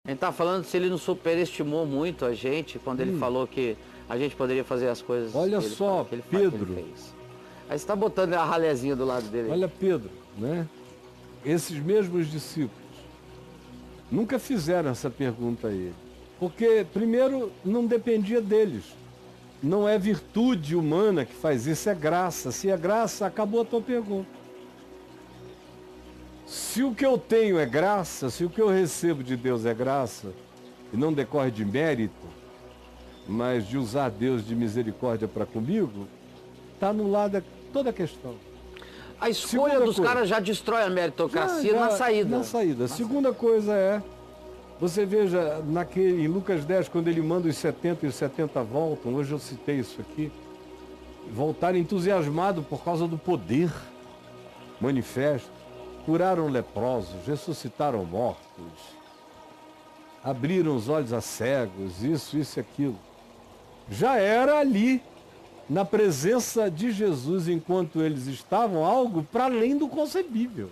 gente está falando se ele não superestimou muito a gente quando ele falou que a gente poderia fazer as coisas Olha que ele só, que ele Pedro. que ele fez. Aí você está botando a ralezinha do lado dele. Olha Pedro, né? Esses mesmos discípulos nunca fizeram essa pergunta a ele. Porque, primeiro, não dependia deles. Não é virtude humana que faz isso, é graça. Se é graça, acabou a tua pergunta. Se o que eu tenho é graça, se o que eu recebo de Deus é graça, e não decorre de mérito, mas de usar Deus de misericórdia para comigo, está anulada toda a questão. A escolha Segunda dos coisa. caras já destrói a meritocracia na saída. Na saída. Segunda coisa é, você veja em Lucas 10, quando ele manda os 70 e os 70 voltam, hoje eu citei isso aqui, voltaram entusiasmados por causa do poder manifesto, curaram leprosos, ressuscitaram mortos, abriram os olhos a cegos, isso e aquilo. Já era ali, na presença de Jesus, enquanto eles estavam, algo para além do concebível.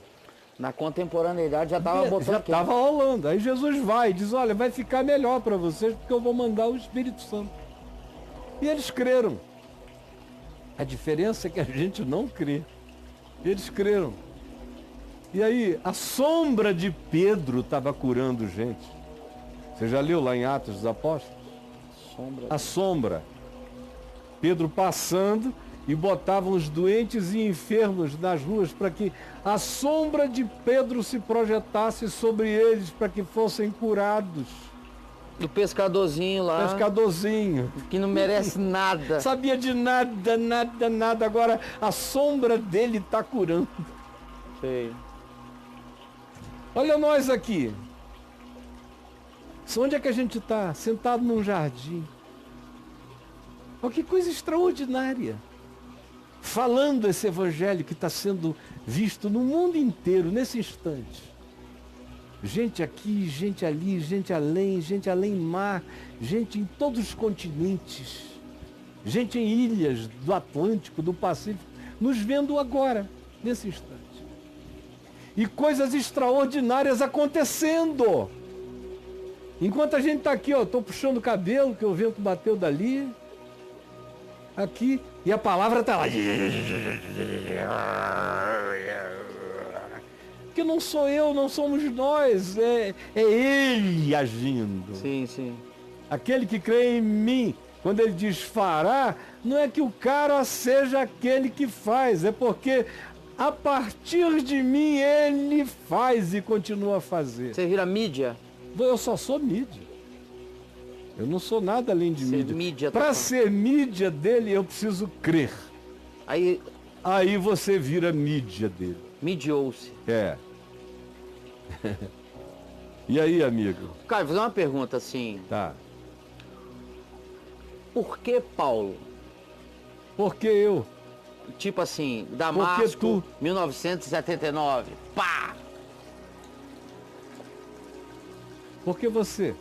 Na contemporaneidade já estava botando. Já estava rolando. Aí Jesus vai e diz, olha, vai ficar melhor para vocês porque eu vou mandar o Espírito Santo. E eles creram. A diferença é que a gente não crê. Eles creram. E aí, a sombra de Pedro estava curando gente. Você já leu lá em Atos dos Apóstolos? A sombra. Pedro passando e botavam os doentes e enfermos nas ruas para que a sombra de Pedro se projetasse sobre eles para que fossem curados. Do pescadorzinho lá. Pescadorzinho. Que não merece nada. Sabia de nada, nada, nada. Agora a sombra dele está curando. Sei. Olha nós aqui. Onde é que a gente está? Sentado num jardim. Olha que coisa extraordinária. Falando esse evangelho que está sendo visto no mundo inteiro, nesse instante. Gente aqui, gente ali, gente além mar, gente em todos os continentes. Gente em ilhas do Atlântico, do Pacífico, nos vendo agora, nesse instante. E coisas extraordinárias acontecendo. Enquanto a gente está aqui, ó, estou puxando o cabelo, que o vento bateu dali, aqui, e a palavra está lá. Porque não sou eu, não somos nós, é Ele agindo. Sim, sim. Aquele que crê em mim, quando ele diz fará, não é que o cara seja aquele que faz, é porque a partir de mim ele faz e continua a fazer. Você vira mídia? Eu só sou mídia. Eu não sou nada além de mídia. Para ser mídia dele, eu preciso crer. Aí você vira mídia dele. Midiou-se. É. E aí, amigo? Cara, vou fazer uma pergunta assim. Tá. Por que Paulo? Porque eu. Tipo assim, Damasco, 1979. Pá! Porque você.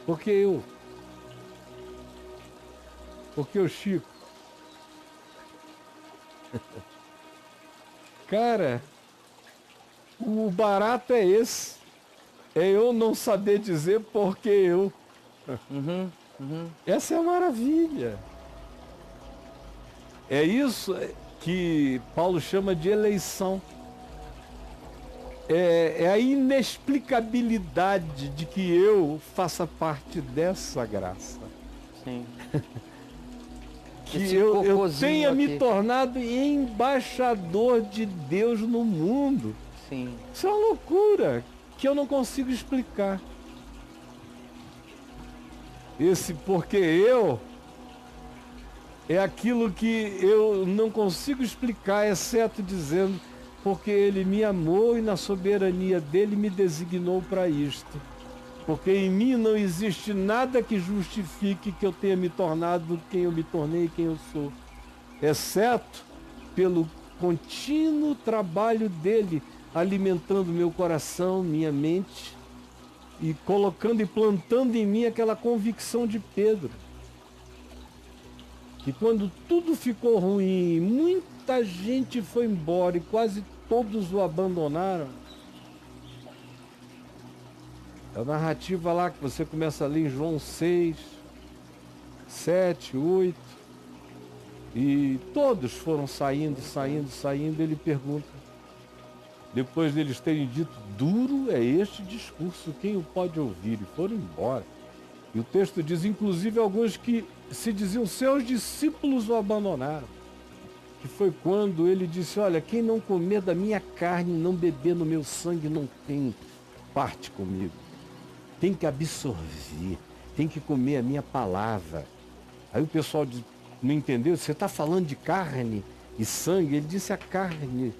Porque eu. Porque o Chico. Cara, o barato é esse. É eu não saber dizer porque eu. Essa é a maravilha. É isso que Paulo chama de eleição. É a inexplicabilidade de que eu faça parte dessa graça. Sim. Que eu tenha me tornado embaixador de Deus no mundo. Sim. Isso é uma loucura que eu não consigo explicar. Esse porque eu é aquilo que eu não consigo explicar, exceto dizendo porque ele me amou e na soberania dele me designou para isto. Porque em mim não existe nada que justifique que eu tenha me tornado quem eu me tornei e quem eu sou, exceto pelo contínuo trabalho dele, alimentando meu coração, minha mente, e colocando e plantando em mim aquela convicção de Pedro. Que quando tudo ficou ruim, muita gente foi embora e quase todos o abandonaram, A narrativa lá que você começa a ler em João 6, 7, 8. E todos foram saindo. Ele pergunta, depois deles terem dito, duro é este discurso, quem o pode ouvir? E foram embora. E o texto diz, inclusive, alguns que se diziam seus discípulos o abandonaram. Que foi quando ele disse, olha, quem não comer da minha carne, não beber no meu sangue, não tem parte comigo. Tem que absorver, tem que comer a minha palavra. Aí o pessoal não entendeu, você está falando de carne e sangue? Ele disse, a carne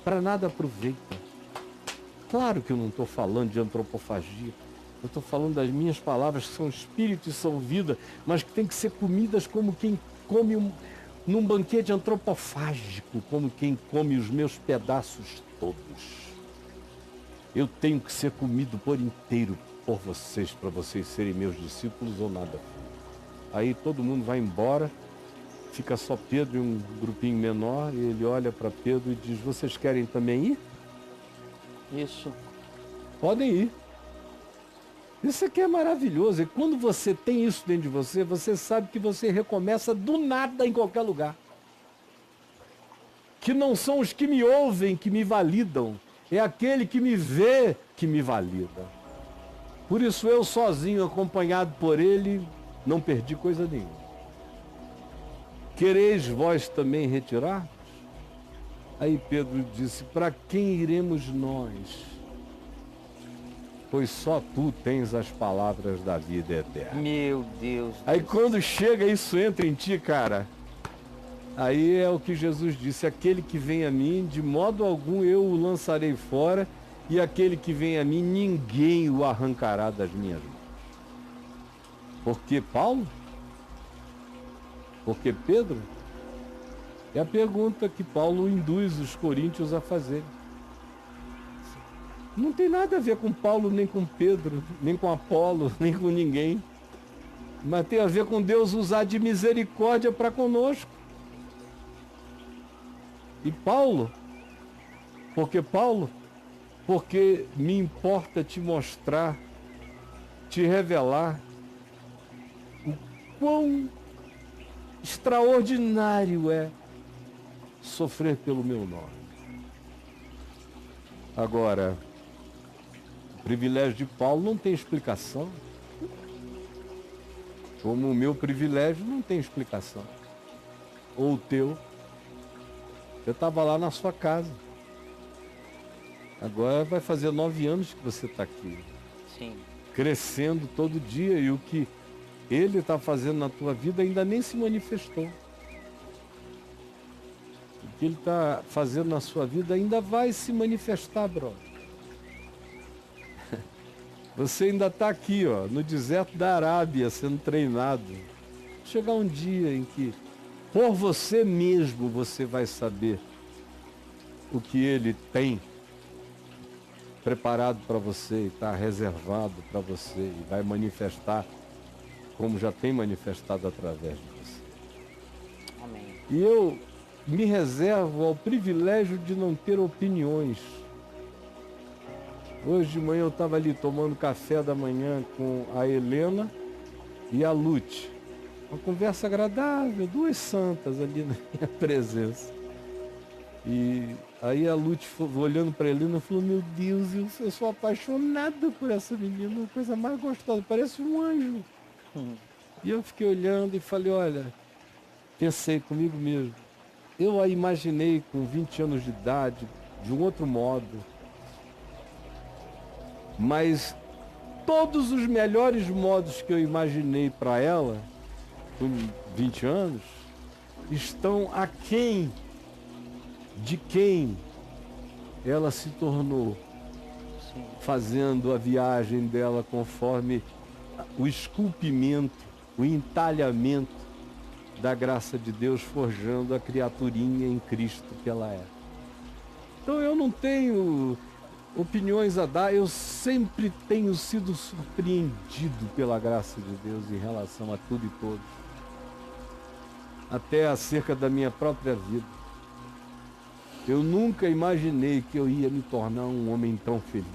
para nada aproveita. Claro que eu não estou falando de antropofagia. Eu estou falando das minhas palavras que são espírito e são vida, mas que tem que ser comidas como quem come num banquete antropofágico, como quem come os meus pedaços todos. Eu tenho que ser comido por inteiro por vocês, para vocês serem meus discípulos ou nada. Aí todo mundo vai embora, fica só Pedro e um grupinho menor, e ele olha para Pedro e diz, vocês querem também ir? Isso. Podem ir. Isso aqui é maravilhoso. E quando você tem isso dentro de você, você sabe que você recomeça do nada em qualquer lugar. Que não são os que me ouvem que me validam, é aquele que me vê que me valida. Por isso eu sozinho, acompanhado por ele, não perdi coisa nenhuma. Quereis vós também retirar? Aí Pedro disse, para quem iremos nós? Pois só tu tens as palavras da vida eterna. Meu Deus. Aí quando chega, isso entra em ti, cara. Aí é o que Jesus disse, aquele que vem a mim, de modo algum eu o lançarei fora, e aquele que vem a mim, ninguém o arrancará das minhas mãos. Por que Paulo? Por que Pedro? É a pergunta que Paulo induz os coríntios a fazer. Não tem nada a ver com Paulo, nem com Pedro, nem com Apolo, nem com ninguém. Mas tem a ver com Deus usar de misericórdia para conosco. E Paulo? Por que Paulo? Porque me importa te mostrar, te revelar o quão extraordinário é sofrer pelo meu nome. Agora, o privilégio de Paulo não tem explicação. Como o meu privilégio não tem explicação. Ou o teu. Eu estava lá na sua casa. Agora vai fazer 9 anos que você está aqui. Sim. Crescendo todo dia, e o que ele está fazendo na tua vida ainda nem se manifestou. O que ele está fazendo na sua vida ainda vai se manifestar, brother. Você ainda está aqui, ó, no deserto da Arábia, sendo treinado. Chegar um dia em que, por você mesmo, você vai saber o que ele tem preparado para você, e está reservado para você, e vai manifestar como já tem manifestado através de você. Amém. E eu me reservo ao privilégio de não ter opiniões. Hoje de manhã eu estava ali tomando café da manhã com a Helena e a Lute. Uma conversa agradável, 2 santas ali na minha presença. E aí a Lute, olhando para a Helena, falou, meu Deus, eu sou apaixonada por essa menina, uma coisa mais gostosa, parece um anjo. E eu fiquei olhando e falei, olha, pensei comigo mesmo, eu a imaginei com 20 anos de idade, de um outro modo, mas todos os melhores modos que eu imaginei para ela, com 20 anos, estão aquém de quem ela se tornou, fazendo a viagem dela conforme o esculpimento, o entalhamento da graça de Deus, forjando a criaturinha em Cristo que ela é. Então eu não tenho opiniões a dar, eu sempre tenho sido surpreendido pela graça de Deus em relação a tudo e todos. Até acerca da minha própria vida. Eu nunca imaginei que eu ia me tornar um homem tão feliz.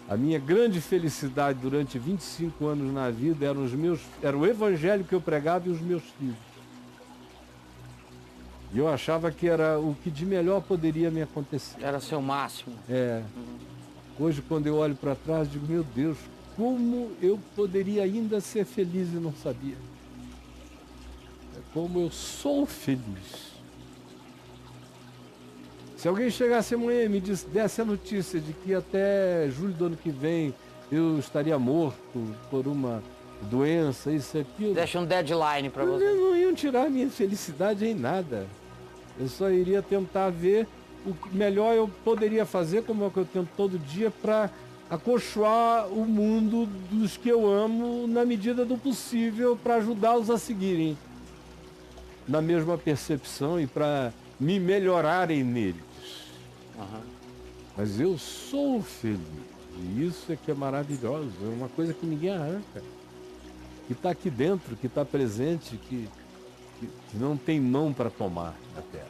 A minha grande felicidade durante 25 anos na vida era o evangelho que eu pregava e os meus filhos. E eu achava que era o que de melhor poderia me acontecer. Era seu máximo. É. Hoje, quando eu olho para trás, digo, meu Deus, como eu poderia ainda ser feliz e não sabia. Como eu sou feliz. Se alguém chegasse amanhã e me desse a notícia de que até julho do ano que vem eu estaria morto por uma doença, isso e aquilo... Deixa um deadline para você. Não iam tirar minha felicidade em nada. Eu só iria tentar ver o que melhor eu poderia fazer, como é que eu tento todo dia, para acolchoar o mundo dos que eu amo na medida do possível, para ajudá-los a seguirem na mesma percepção e para me melhorarem neles. Uhum. Mas eu sou feliz. E isso é que é maravilhoso. É uma coisa que ninguém arranca. Que está aqui dentro, que está presente, que não tem mão para tomar na terra.